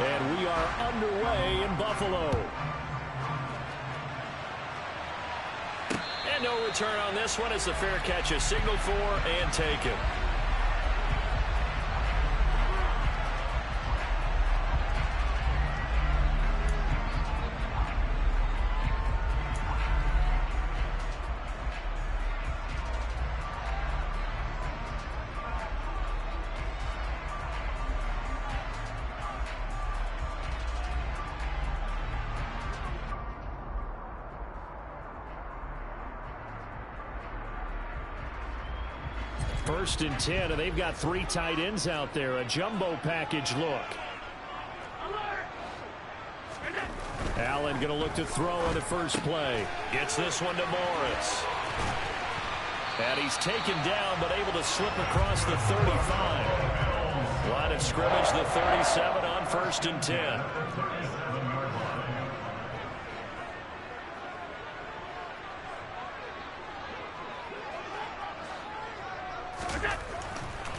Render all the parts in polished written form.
And we are underway in Buffalo. And no return on this one as the fair catch is signaled for and taken. First and 10, and they've got 3 tight ends out there. A jumbo package look. Allen going to look to throw on the first play. Gets this one to Morris. And he's taken down, but able to slip across the 35. Line of scrimmage, the 37 on first and 10.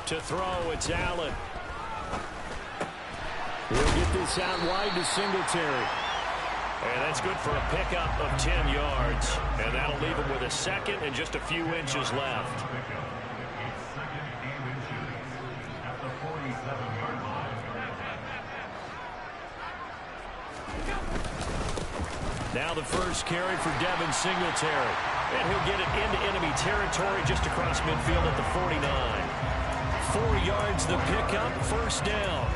To throw, it's Allen. He'll get this out wide to Singletary. And that's good for a pickup of 10 yards. And that'll leave him with a second and just a few inches left. Now the first carry for Devin Singletary. And he'll get it into enemy territory just across midfield at the 49. 4 yards the pickup, first down.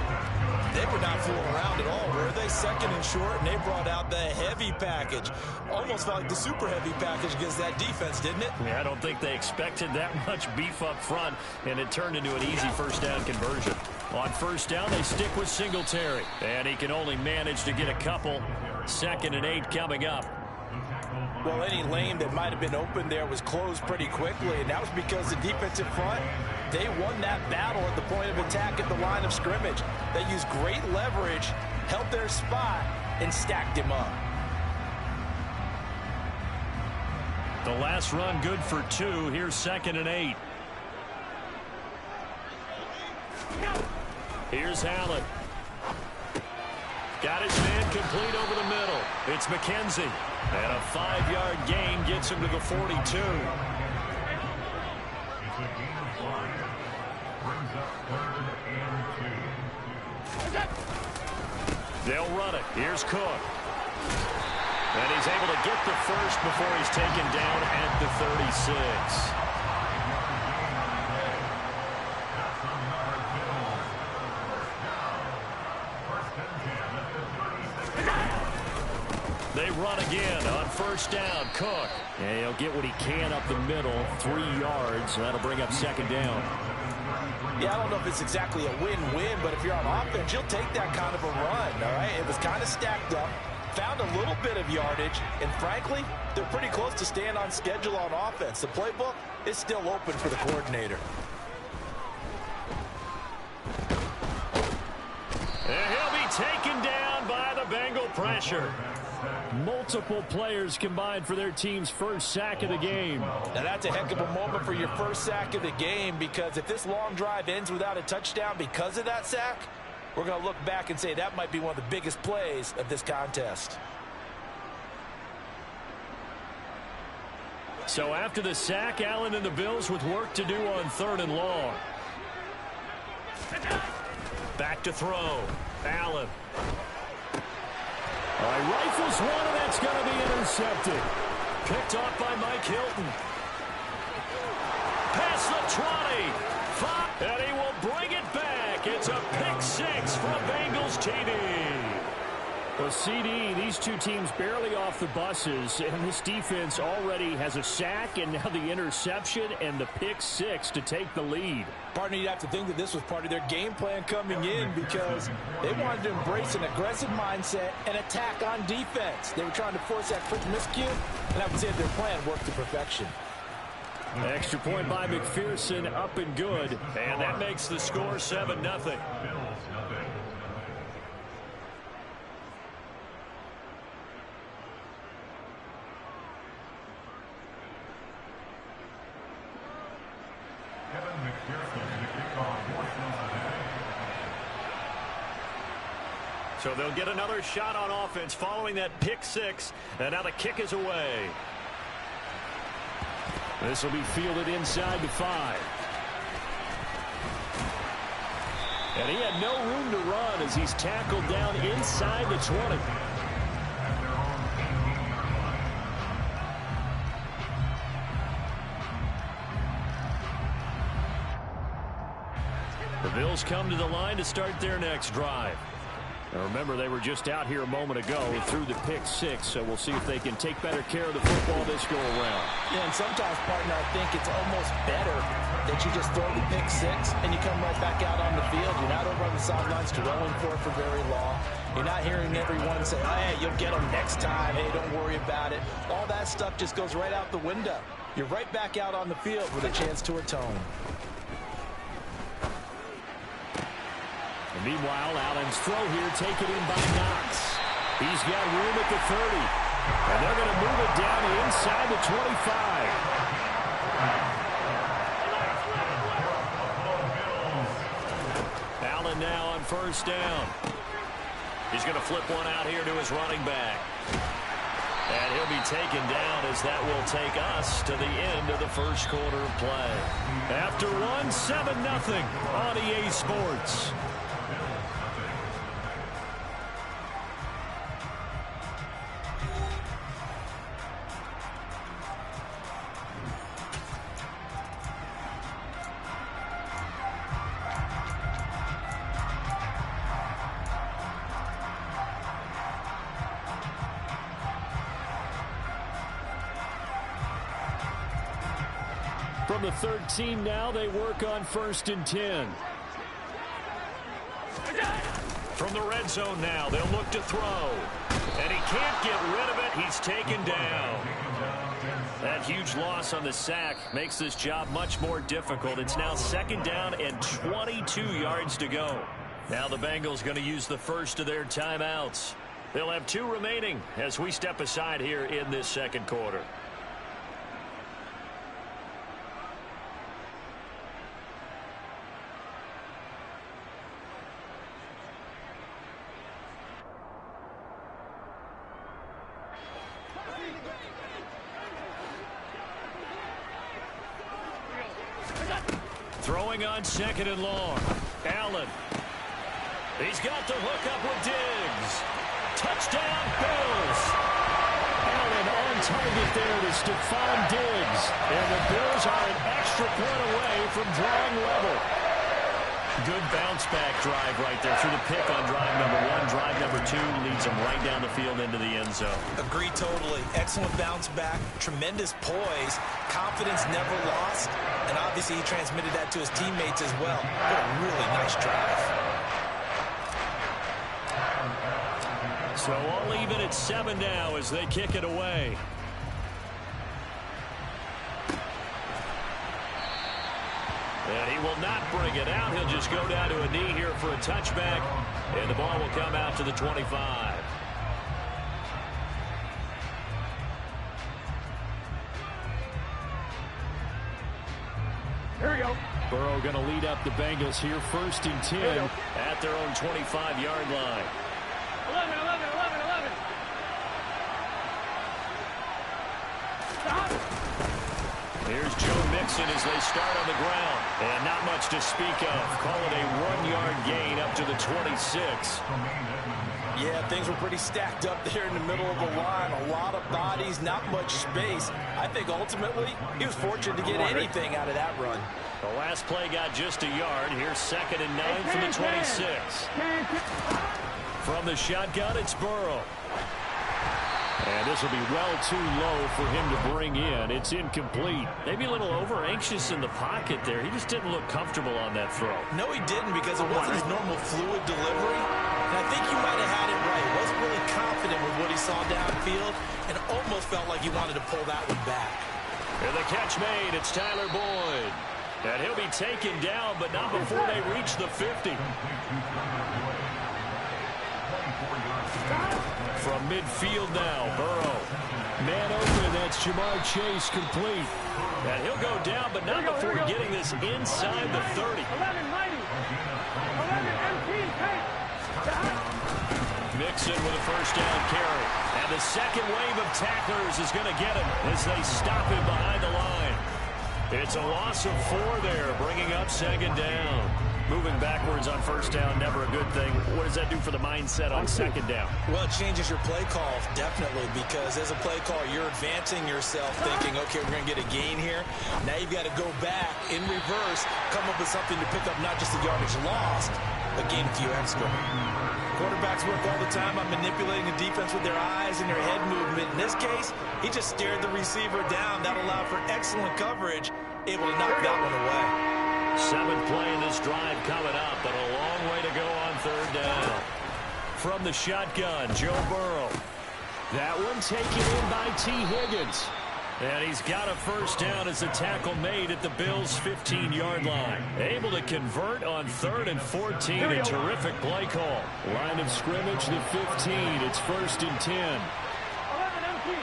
They were not fooling around at all, were they? Second and short, and they brought out the heavy package. Almost felt like the super heavy package against that defense, didn't it? Yeah, I don't think they expected that much beef up front, and it turned into an easy first down conversion. On first down, they stick with Singletary, and he can only manage to get a couple. 2nd and 8 coming up. Well, any lane that might have been open there was closed pretty quickly, and that was because the defensive front, they won that battle at the point of attack at the line of scrimmage. They used great leverage, held their spot, and stacked him up. The last run good for 2. Here's 2nd and 8. Here's Allen. Got his man complete over the middle. It's McKenzie. And a 5-yard gain gets him to the 42. They'll run it. Here's Cook. And he's able to get the first before he's taken down at the 36. They run again on first down. Cook. And he'll get what he can up the middle. 3 yards. That'll bring up 2nd down. Yeah, I don't know if it's exactly a win-win, but if you're on offense, you'll take that kind of a run, all right? It was kind of stacked up, found a little bit of yardage, and frankly, they're pretty close to staying on schedule on offense. The playbook is still open for the coordinator. And he'll be taken down by the Bengal pressure. Multiple players combined for their team's first sack of the game. Now that's a heck of a moment for your first sack of the game, because if this long drive ends without a touchdown because of that sack, we're going to look back and say that might be one of the biggest plays of this contest. So after the sack, Allen and the Bills with work to do on 3rd and long. Back to throw. Allen. All right, rifles one, and that's going to be intercepted. Picked off by Mike Hilton. Past the 20. 5, and he will bring it back. It's a pick 6 from Bengals TV. Well, CD, these two teams barely off the buses, and this defense already has a sack and now the interception and the pick 6 to take the lead. Partner, you'd have to think that this was part of their game plan coming in, because they wanted to embrace an aggressive mindset and attack on defense. They were trying to force that quick miscue, and I would say their plan worked to perfection. Extra point by McPherson, up and good, and that makes the score 7-0. So they'll get another shot on offense following that pick six. And now the kick is away. This will be fielded inside the 5. And he had no room to run as he's tackled down inside the 20. The Bills come to the line to start their next drive. Now remember, they were just out here a moment ago through the pick six, so we'll see if they can take better care of the football this go around. Yeah, and sometimes, partner, I think it's almost better that you just throw the pick six and you come right back out on the field. You're not over on the sidelines dwelling for it for very long. You're not hearing everyone say, oh, hey, you'll get them next time. Hey, don't worry about it. All that stuff just goes right out the window. You're right back out on the field with a chance to atone. And meanwhile, Allen's throw here taken in by Knox. He's got room at the 30. And they're going to move it down inside the 25. Allen now on first down. He's going to flip one out here to his running back. And he'll be taken down as that will take us to the end of the first quarter of play. After one, 7-0 on EA Sports. From the 13 now, they work on 1st and 10. From the red zone now, they'll look to throw. And he can't get rid of it. He's taken down. That huge loss on the sack makes this job much more difficult. It's now 2nd down and 22 yards to go. Now the Bengals going to use the first of their timeouts. They'll have 2 remaining as we step aside here in this second quarter. Throwing on 2nd and long. Allen. He's got the hook up with Diggs. Touchdown, Bills. Allen on target there to Stephon Diggs. And the Bills are an extra point away from drawing level. Good bounce-back drive right there through the pick on drive number 1. Drive number 2 leads them right down the field into the end zone. Agree totally. Excellent bounce-back, tremendous poise, confidence never lost, and obviously he transmitted that to his teammates as well. What a really nice drive. So all even at 7 now as they kick it away. And he will not bring it out. He'll just go down to a knee here for a touchback. And the ball will come out to the 25. Here we go. Burrow going to lead up the Bengals here 1st and 10 at their own 25-yard line. 11. Stop. Here's Joe Mixon as they start on the ground. And not much to speak of. Call it a 1-yard gain up to the 26. Yeah, things were pretty stacked up there in the middle of the line. A lot of bodies, not much space. I think ultimately he was fortunate to get anything out of that run. The last play got just a yard. Here's 2nd and 9 from the 26. From the shotgun, it's Burrow. And this will be well too low for him to bring in. It's incomplete. Maybe a little over-anxious in the pocket there. He just didn't look comfortable on that throw. No, he didn't, because it wasn't his normal fluid delivery. And I think he might have had it right. He wasn't really confident with what he saw downfield and almost felt like he wanted to pull that one back. And the catch made. It's Tyler Boyd. And he'll be taken down, but not before they reach the 50. From midfield now, Burrow. Man open, that's Jamar Chase complete. And he'll go down, but not before getting this inside the 30. 11, mighty. 11, empty, Mixon with a first down carry. And the second wave of tacklers is going to get him as they stop him behind the line. It's a loss of 4 there, bringing up second down. Moving backwards on first down, never a good thing. What does that do for the mindset on second down? Well, it changes your play call, definitely, because as a play call, you're advancing yourself thinking, okay, we're going to get a gain here. Now you've got to go back in reverse, come up with something to pick up not just the yardage lost, but gain a few extra. Quarterbacks work all the time on manipulating the defense with their eyes and their head movement. In this case, he just stared the receiver down. That allowed for excellent coverage, able to knock that one away. 7th play in this drive coming up, but a long way to go on third down. From the shotgun, Joe Burrow. That one taken in by T. Higgins. And he's got a first down as the tackle made at the Bills' 15-yard line. Able to convert on 3rd and 14. A terrific play call. Line of scrimmage, the 15. It's 1st and 10. 11 empty.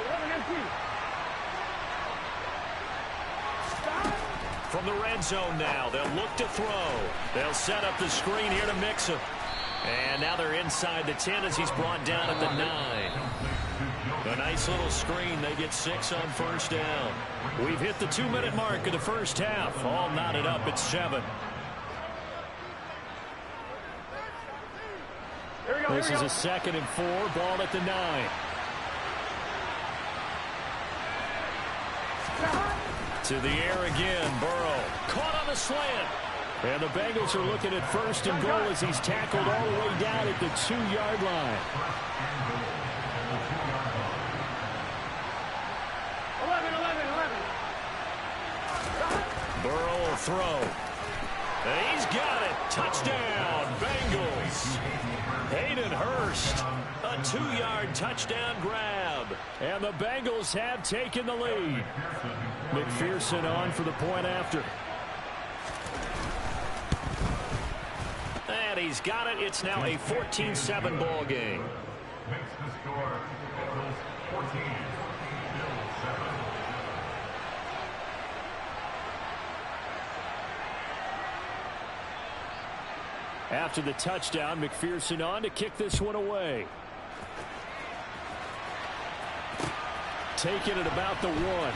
From the red zone now, they'll look to throw. They'll set up the screen here to Mixon. And now they're inside the 10 as he's brought down at the 9. A nice little screen. They get 6 on first down. We've hit the 2-minute mark of the first half. All knotted up at 7. This is a 2nd and 4. Ball at the 9. To the air again. Burrow caught on the slant. And the Bengals are looking at 1st and goal as he's tackled all the way down at the 2-yard line. 11. Burrow will throw. And he's got it. Touchdown, Bengals. Hayden Hurst, a 2-yard touchdown grab. And the Bengals have taken the lead. McPherson on for the point after. And he's got it. It's now a 14-7 ball game. After the touchdown, McPherson on to kick this one away. Taking it about the 1.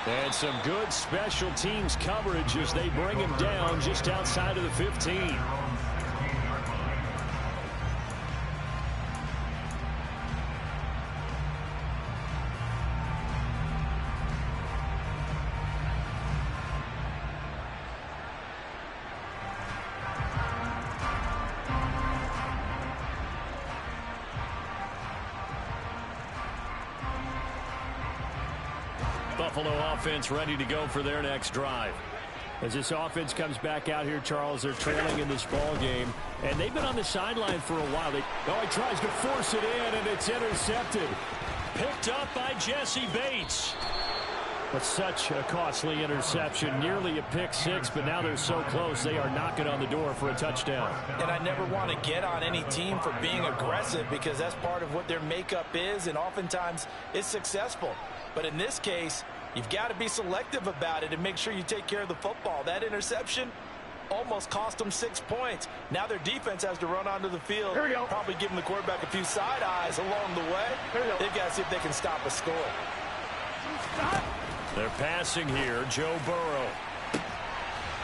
And some good special teams coverage as they bring him down just outside of the 15. Buffalo offense ready to go for their next drive. As this offense comes back out here, Charles, they're trailing in this ball game, and they've been on the sideline for a while. He tries to force it in, and it's intercepted. Picked up by Jesse Bates. But such a costly interception, nearly a pick 6, but now they're so close they are knocking on the door for a touchdown. And I never want to get on any team for being aggressive because that's part of what their makeup is, and oftentimes it's successful. But in this case, you've got to be selective about it and make sure you take care of the football. That interception almost cost them 6 points. Now their defense has to run onto the field, probably giving the quarterback a few side eyes along the way. They've got to see if they can stop a score. They're passing here, Joe Burrow.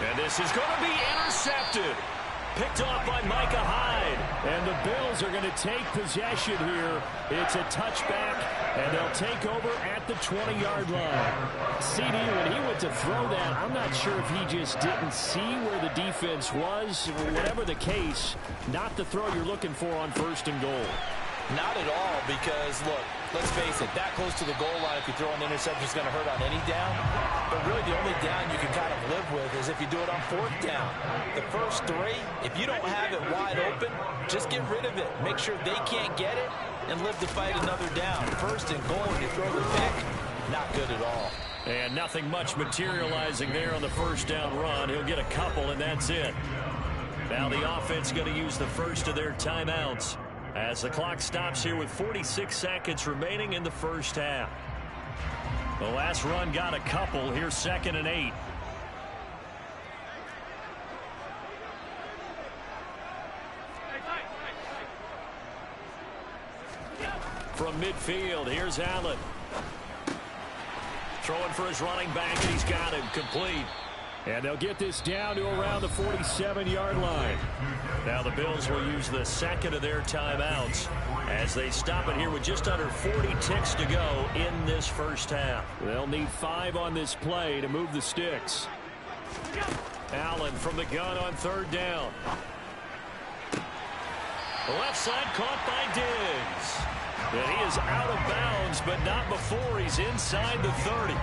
And this is going to be intercepted. Picked off by Micah Hyde. And the Bills are going to take possession here. It's a touchback, and they'll take over at the 20-yard line. CD, when he went to throw that, I'm not sure if he just didn't see where the defense was. Whatever the case, not the throw you're looking for on 1st and goal. Not at all, because, look, let's face it, that close to the goal line, if you throw an interception, is going to hurt on any down. But really, the only down you can kind of live with is if you do it on 4th down. The first 3, if you don't have it wide open, just get rid of it. Make sure they can't get it and live to fight another down. 1st and goal, and you throw the pick, not good at all. And nothing much materializing there on the 1st down run. He'll get a couple, and that's it. Now the offense going to use the first of their timeouts as the clock stops here with 46 seconds remaining in the first half. The last run got a couple. Here's 2nd and 8. From midfield, here's Allen. Throwing for his running back, and he's got him complete. And they'll get this down to around the 47-yard line. Now the Bills will use the second of their timeouts as they stop it here with just under 40 ticks to go in this first half. They'll need 5 on this play to move the sticks. Allen from the gun on third down. Left side caught by Diggs. And he is out of bounds, but not before he's inside the 30.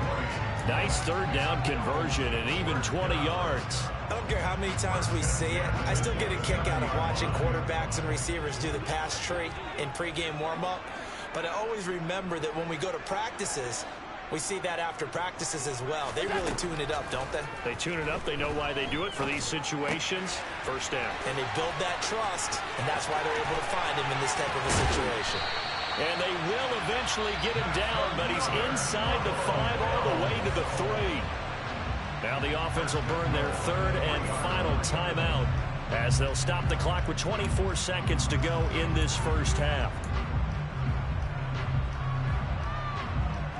Nice third down conversion and even 20 yards. I don't care how many times we see it. I still get a kick out of watching quarterbacks and receivers do the pass tree in pregame warm-up. But I always remember that when we go to practices, we see that after practices as well. They really tune it up, don't they? They tune it up. They know why they do it for these situations. First down. And they build that trust, and that's why they're able to find him in this type of a situation. And they will eventually get him down, but he's inside the 5 all the way to the 3. Now the offense will burn their third and final timeout as they'll stop the clock with 24 seconds to go in this first half.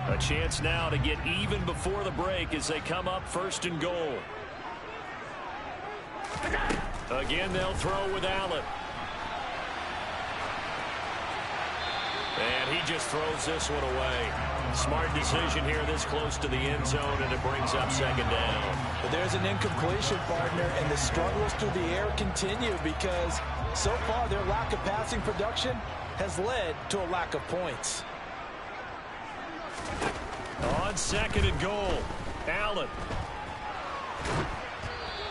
A chance now to get even before the break as they come up first and goal. Again, they'll throw with Allen. And he just throws this one away. Smart decision here this close to the end zone, and it brings up second down. But there's an incompletion, partner, and the struggles through the air continue because so far their lack of passing production has led to a lack of points. On second and goal, Allen.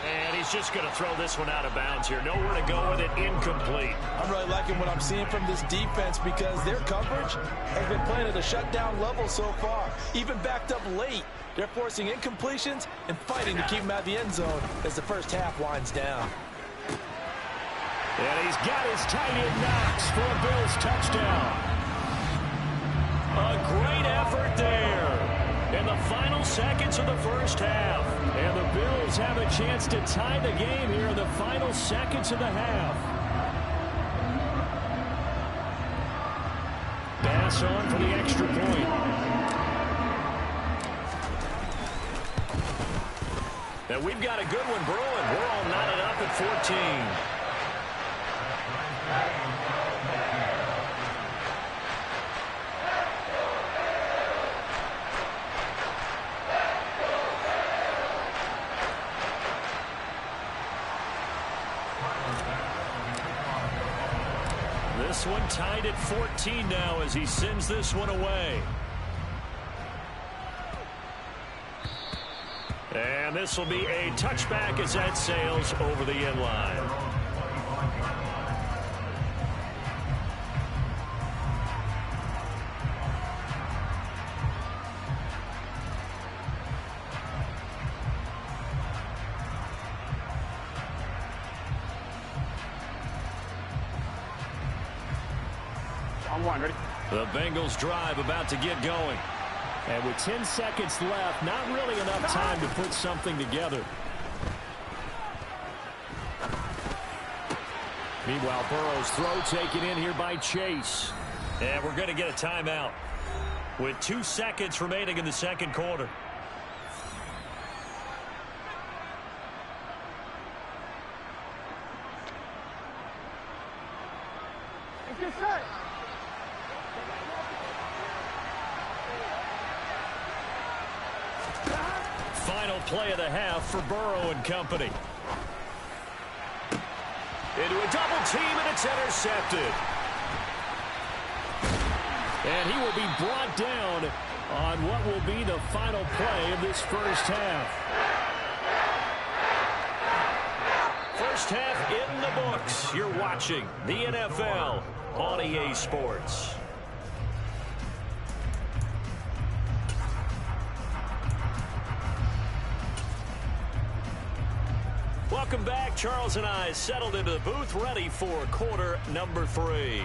And he's just going to throw this one out of bounds here. Nowhere to go with it. Incomplete. I'm really liking what I'm seeing from this defense because their coverage has been playing at a shutdown level so far. Even backed up late, they're forcing incompletions and fighting to keep them out of the end zone as the first half winds down. And he's got his tight end Knox for a Bills touchdown. A great effort there in the final seconds of the first half. And the Bills have a chance to tie the game here in the final seconds of the half. Pass on for the extra point. And we've got a good one brewing. We're all knotted up at 14. This one tied at 14 now as he sends this one away. And this will be a touchback as that sails over the end line. Ready? The Bengals drive about to get going. And with 10 seconds left, not really enough time to put something together. Meanwhile, Burrow's throw taken in here by Chase. And we're going to get a timeout with 2 seconds remaining in the second quarter. Get set. Final play of the half for Burrow and company. Into a double team, and it's intercepted. And he will be brought down on what will be the final play of this first half. First half in the books. You're watching the NFL on EA Sports. Welcome back. Charles and I settled into the booth, ready for quarter number 3.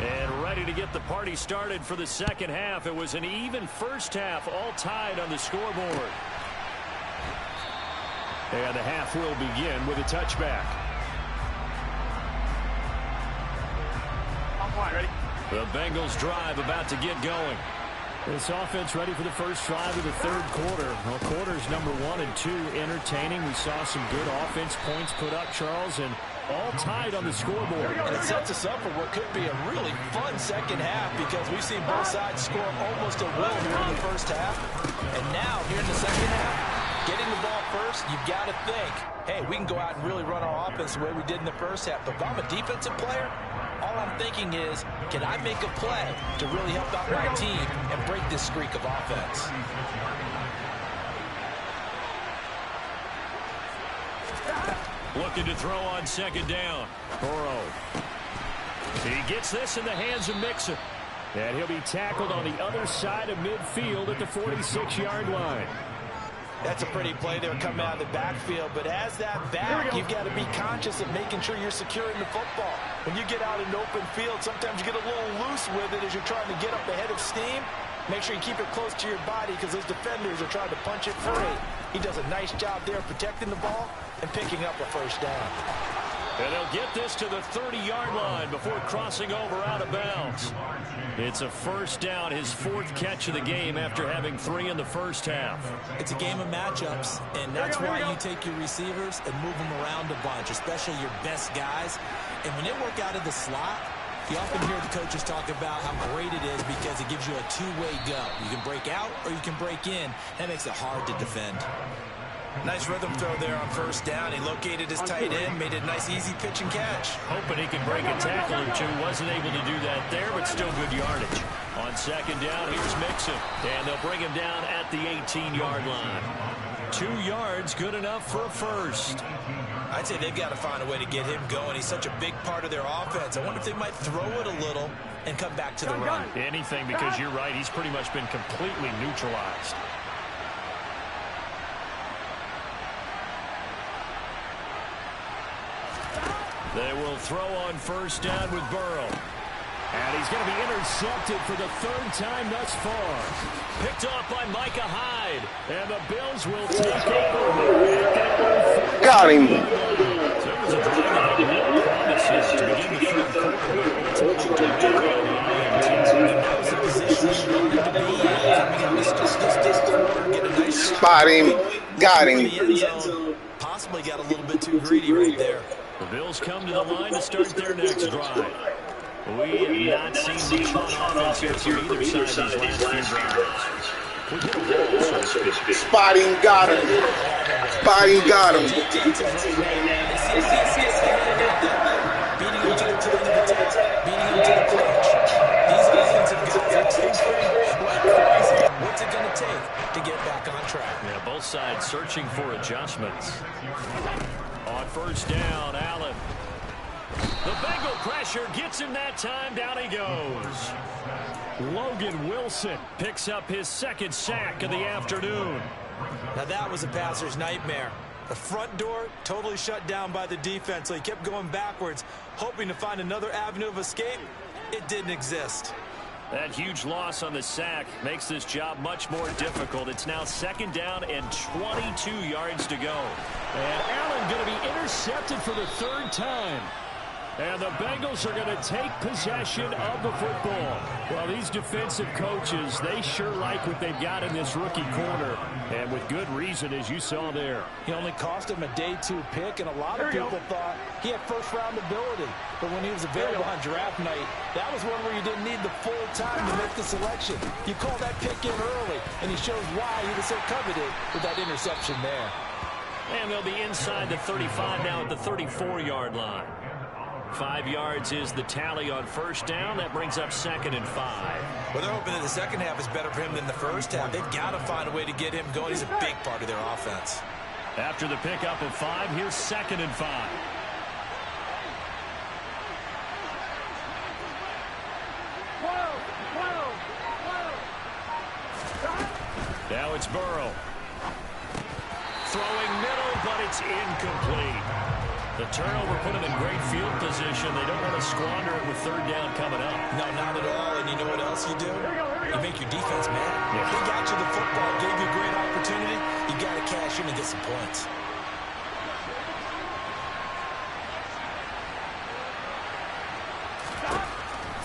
And ready to get the party started for the second half. It was an even first half, all tied on the scoreboard. And the half will begin with a touchback. Ready? The Bengals drive about to get going. This offense ready for the first drive of the third quarter. Well, quarters number 1 and 2 entertaining. We saw some good offense points put up, Charles, and all tied on the scoreboard. And it sets us up for what could be a really fun second half because we've seen both sides score almost at will here in the first half. And now, here in the second half, getting the ball first, you've got to think, hey, we can go out and really run our offense the way we did in the first half. But if I'm a defensive player, all I'm thinking is, can I make a play to really help out my team and break this streak of offense? Looking to throw on second down. Burrow. He gets this in the hands of Mixon. And he'll be tackled on the other side of midfield at the 46-yard line. That's a pretty play there coming out of the backfield. But as that back, you've got to be conscious of making sure you're securing the football. When you get out in open field, sometimes you get a little loose with it as you're trying to get up ahead of steam. Make sure you keep it close to your body because those defenders are trying to punch it free. He does a nice job there protecting the ball and picking up a first down. And they'll get this to the 30-yard line before crossing over out of bounds. It's a first down, his 4th catch of the game after having 3 in the first half. It's a game of matchups, and that's why you take your receivers and move them around a bunch, especially your best guys. And when they work out of the slot, you often hear the coaches talk about how great it is because it gives you a two-way go. You can break out or you can break in. That makes it hard to defend. Nice rhythm throw there on first down. He located his tight end, made it a nice easy pitch and catch. Hoping he could break a tackle or two. Wasn't able to do that there, but still good yardage. On second down, here's Mixon. And they'll bring him down at the 18-yard line. 2 yards, good enough for a first. I'd say they've got to find a way to get him going. He's such a big part of their offense. I wonder if they might throw it a little and come back to the run. Anything, because you're right. He's pretty much been completely neutralized. They will throw on first down with Burrow. And he's going to be intercepted for the 3rd time thus far. Picked off by Micah Hyde. And the Bills will take over. Got him. So it was a drive that had real promises to begin the third quarter. Spot him. Got him. Possibly got a little bit too greedy right there. The Bills come to the line to start their next drive. We have not seen much on offense here from either side of these last few drives. Spotting got him. Spotting got him. What's it going to take to get back on track? Yeah, both sides searching for adjustments. On first down, Allen. The Bengal pressure gets him that time. Down he goes. Logan Wilson picks up his 2nd sack of the afternoon. Now that was a passer's nightmare. The front door totally shut down by the defense, so he kept going backwards, hoping to find another avenue of escape. It didn't exist. That huge loss on the sack makes this job much more difficult. It's now 2nd down and 22 yards to go. And Allen going to be intercepted for the 3rd time. And the Bengals are going to take possession of the football. Well, these defensive coaches, they sure like what they've got in this rookie corner. And with good reason, as you saw there. He only cost him a day 2 pick, and a lot of people thought he had first-round ability. But when he was available on draft night, that was one where you didn't need the full time to make the selection. You call that pick in early, and he shows why he was so coveted with that interception there. And they'll be inside the 35 now at the 34-yard line. 5 yards is the tally on first down. That brings up 2nd and 5. Well, they're hoping that the second half is better for him than the first half. They've got to find a way to get him going. He's a big part of their offense. After the pickup of 5, here's 2nd and 5. Now it's Burrow. Throwing middle, but it's incomplete. The turnover put them in great field position. They don't want to squander it with third down coming up. No, not at all. And you know what else you do? You make your defense mad. Yeah. He got you the football, gave you a great opportunity. You got to cash in and get some points.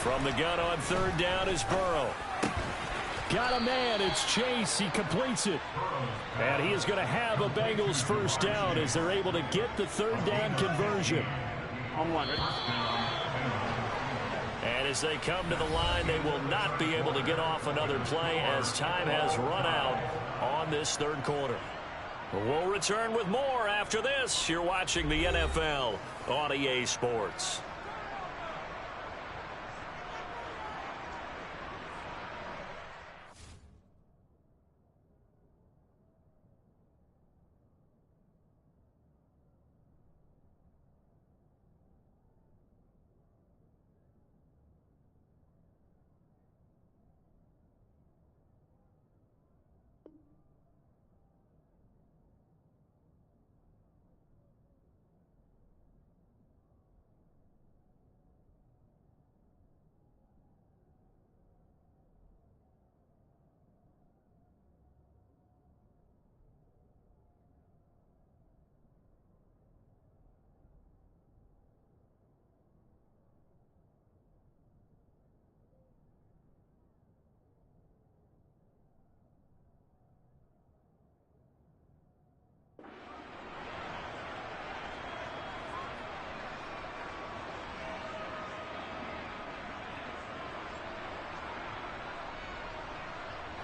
From the gun on third down is Burrow. Got a man. It's Chase. He completes it. And he is going to have a Bengals first down as they're able to get the third down conversion. On one. And as they come to the line, they will not be able to get off another play as time has run out on this third quarter. We'll return with more after this. You're watching the NFL on EA Sports.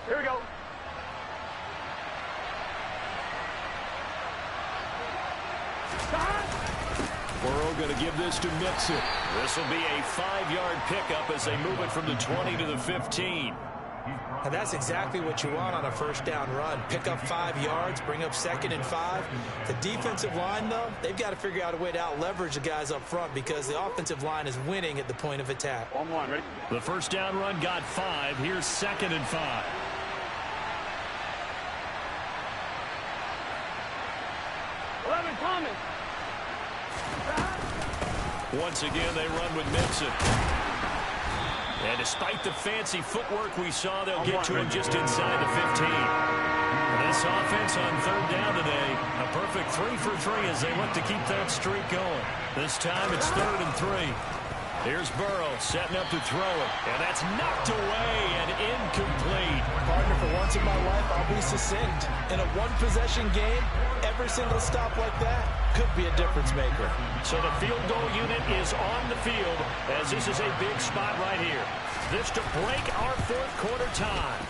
Here we go. Burrow going to give this to Mixon. This will be a 5-yard pickup as they move it from the 20 to the 15. And that's exactly what you want on a first down run. Pick up 5 yards, bring up 2nd and 5. The defensive line, though, they've got to figure out a way to out-leverage the guys up front because the offensive line is winning at the point of attack. On one, ready? The first down run got 5. Here's 2nd and 5. Coming. Once again, they run with Mixon. And despite the fancy footwork we saw, they'll get to him just inside the 15. This offense on third down today, a perfect 3 for 3 as they look to keep that streak going. This time it's 3rd and 3. Here's Burrow setting up to throw it. And that's knocked away and incomplete. Partner, for once in my life, I'll be succinct. In a one-possession game, every single stop like that could be a difference maker. So the field goal unit is on the field as this is a big spot right here. This to break our fourth quarter time.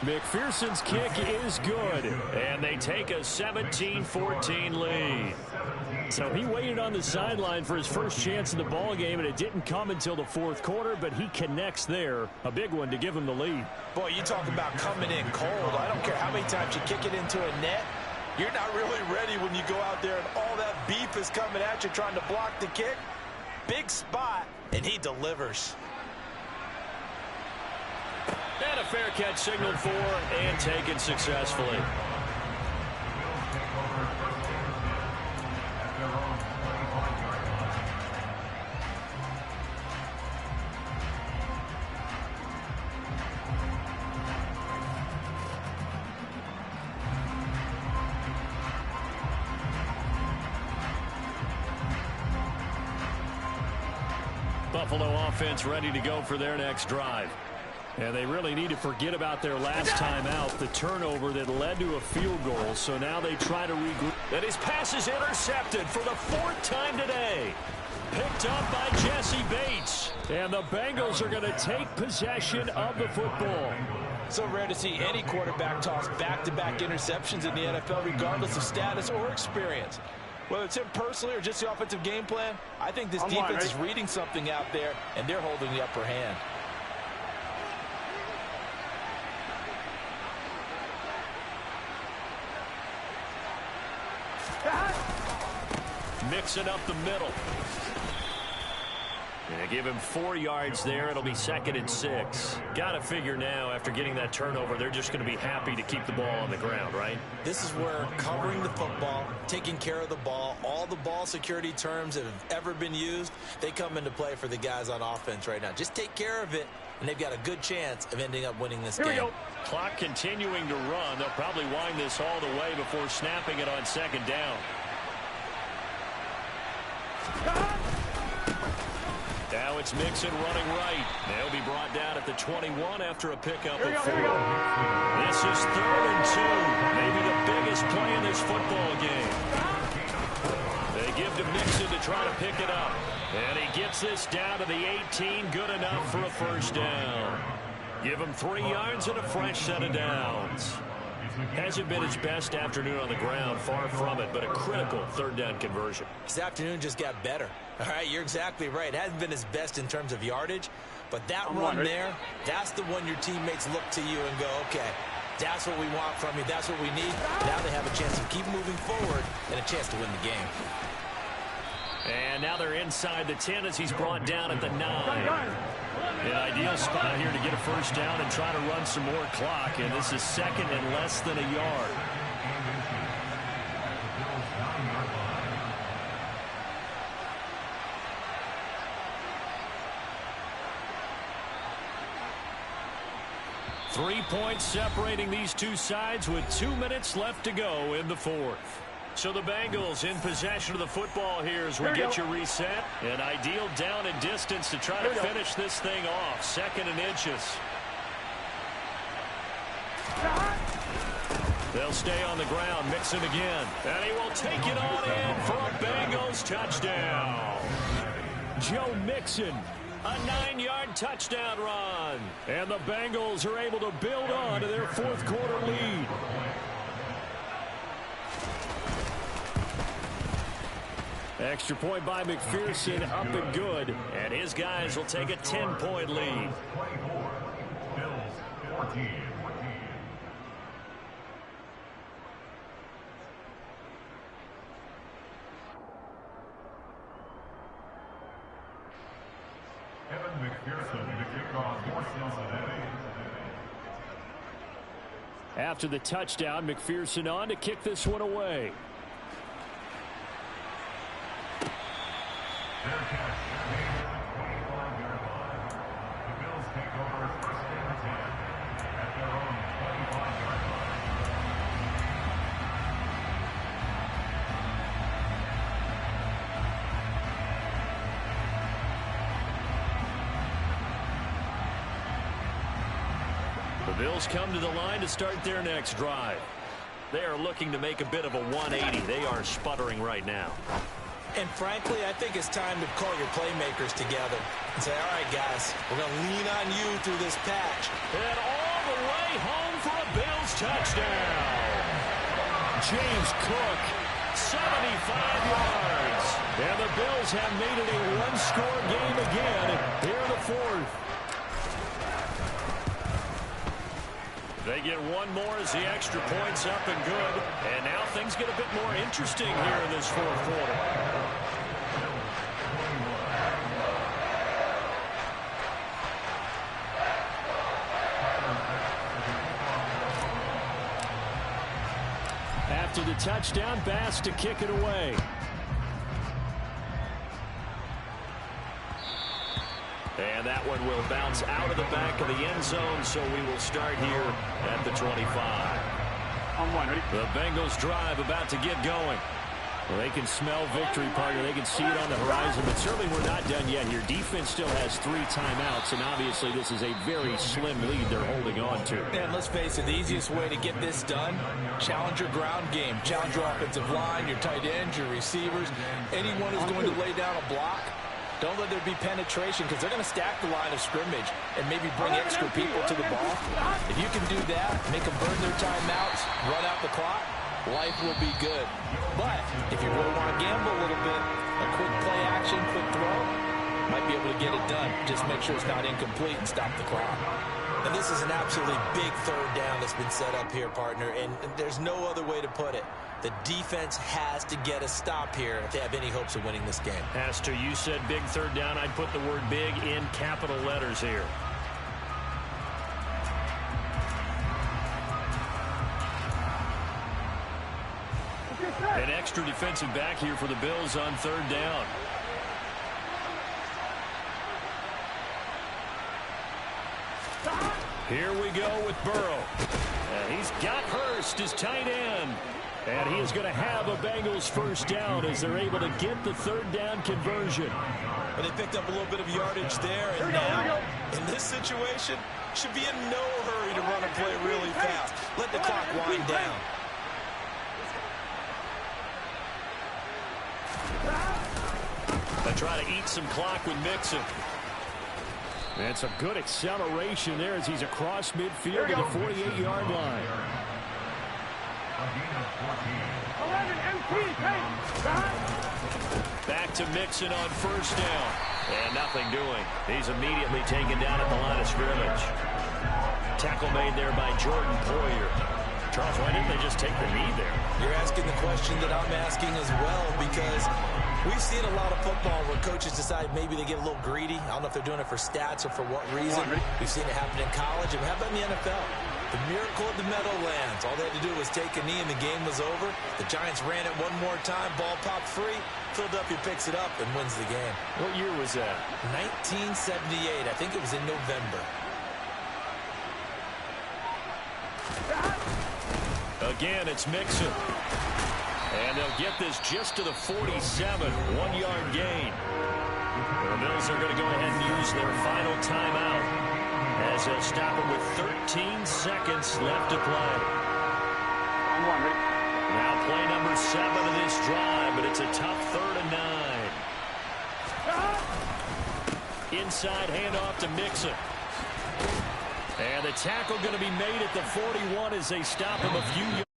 McPherson's kick is good, and they take a 17-14 lead. So he waited on the sideline for his first chance in the ball game, and it didn't come until the fourth quarter, but he connects there. A big one to give him the lead. Boy, you talk about coming in cold. I don't care how many times you kick it into a net. You're not really ready when you go out there and all that beef is coming at you trying to block the kick. Big spot, and he delivers. And a fair catch signaled for and taken successfully. Buffalo offense ready to go for their next drive. And they really need to forget about their last time out, the turnover that led to a field goal. So now they try to regroup. And his pass is intercepted for the 4th time today. Picked up by Jesse Bates. And the Bengals are going to take possession of the football. So rare to see any quarterback toss back-to-back interceptions in the NFL, regardless of status or experience. Whether it's him personally or just the offensive game plan, I think this defense is reading something out there, and they're holding the upper hand. Mixing up the middle. Yeah, give him 4 yards there. It'll be 2nd and 6. Got to figure now, after getting that turnover, they're just going to be happy to keep the ball on the ground, right? This is where covering the football, taking care of the ball, all the ball security terms that have ever been used, they come into play for the guys on offense right now. Just take care of it, and they've got a good chance of ending up winning this game. Clock continuing to run. They'll probably wind this all the way before snapping it on 2nd down. Now it's Mixon running right. They'll be brought down at the 21 after a pickup of 4. This is 3rd and 2. Maybe the biggest play in this football game. They give to Mixon to try to pick it up. And he gets this down to the 18. Good enough for a 1st down. Give him 3 yards and a fresh set of downs. Hasn't been his best afternoon on the ground, far from it, but a critical 3rd down conversion. His afternoon just got better. All right, you're exactly right. It hasn't been his best in terms of yardage, but that run there, that's the one your teammates look to you and go, okay, that's what we want from you. That's what we need. Now they have a chance to keep moving forward and a chance to win the game. And now they're inside the 10 as he's brought down at the 9. An ideal spot here to get a 1st down and try to run some more clock. And this is 2nd and less than a yard. Three points separating these two sides with 2 minutes left to go in the 4th. So the Bengals in possession of the football here as we get you reset. An ideal down and distance to try to finish this thing off. 2nd and inches. They'll stay on the ground. Mixon again. And he will take it on in for a Bengals touchdown. Joe Mixon. A 9-yard touchdown run. And the Bengals are able to build on to their 4th quarter lead. Extra point by McPherson, up and good. And his guys will take a 10-point lead. After the touchdown, McPherson on to kick this one away. The Bills come to the line to start their next drive. They are looking to make a bit of a 180. They are sputtering right now. And frankly, I think it's time to call your playmakers together and say, all right, guys, we're going to lean on you through this patch. And all the way home for a Bills touchdown. James Cook, 75 yards. And the Bills have made it a one-score game again here in the 4th. They get one more as the extra point's up and good. And now things get a bit more interesting here in this 4th quarter. After the touchdown, Bass to kick it away. And that one will bounce out of the back of the end zone, so we will start here at the 25. The Bengals drive about to get going. Well, they can smell victory, partner. They can see it on the horizon, but certainly we're not done yet here. Defense still has 3 timeouts, and obviously this is a very slim lead they're holding on to. And let's face it, the easiest way to get this done, challenge your ground game. Challenge your offensive line, your tight ends, your receivers. Anyone who's going to lay down a block, don't let there be penetration because they're going to stack the line of scrimmage and maybe bring extra people to the ball. If you can do that, make them burn their timeouts, run out the clock, life will be good. But if you really want to gamble a little bit, a quick play action, quick throw, might be able to get it done. Just make sure it's not incomplete and stop the clock. And this is an absolutely big third down that's been set up here, partner, and there's no other way to put it. The defense has to get a stop here if they have any hopes of winning this game. Pastor, you said big third down. I'd put the word big in capital letters here. An extra defensive back here for the Bills on third down. Here we go with Burrow. And he's got Hurst, his tight end. And he is going to have a Bengals first down as they're able to get the third down conversion. But they picked up a little bit of yardage there, and now, in this situation, should be in no hurry to run a play really fast. Let the clock wind down. They try to eat some clock with Mixon. And some good acceleration there as he's across midfield to the 48-yard line. 11 MT, Back to Mixon on first down. And nothing doing. He's immediately taken down at the line of scrimmage. Tackle made there by Jordan Poyer. Charles, why didn't they just take the knee there? You're asking the question that I'm asking as well, because we've seen a lot of football where coaches decide maybe they get a little greedy. I don't know if they're doing it for stats or for what reason. We've seen it happen in college, and how about in the NFL? The miracle of the Meadowlands. All they had to do was take a knee and the game was over. The Giants ran it one more time, ball popped free. Philadelphia picks it up and wins the game. What year was that? 1978. I think it was in November. Again, it's Mixon. And they'll get this just to the 47, 1-yard gain. The Bills are going to go ahead and use their final timeout as they'll stop it with 13 seconds left to play. Now play number 7 of this drive, but it's a tough 3rd and 9. Inside handoff to Mixon. And the tackle going to be made at the 41 as they stop him a few yards.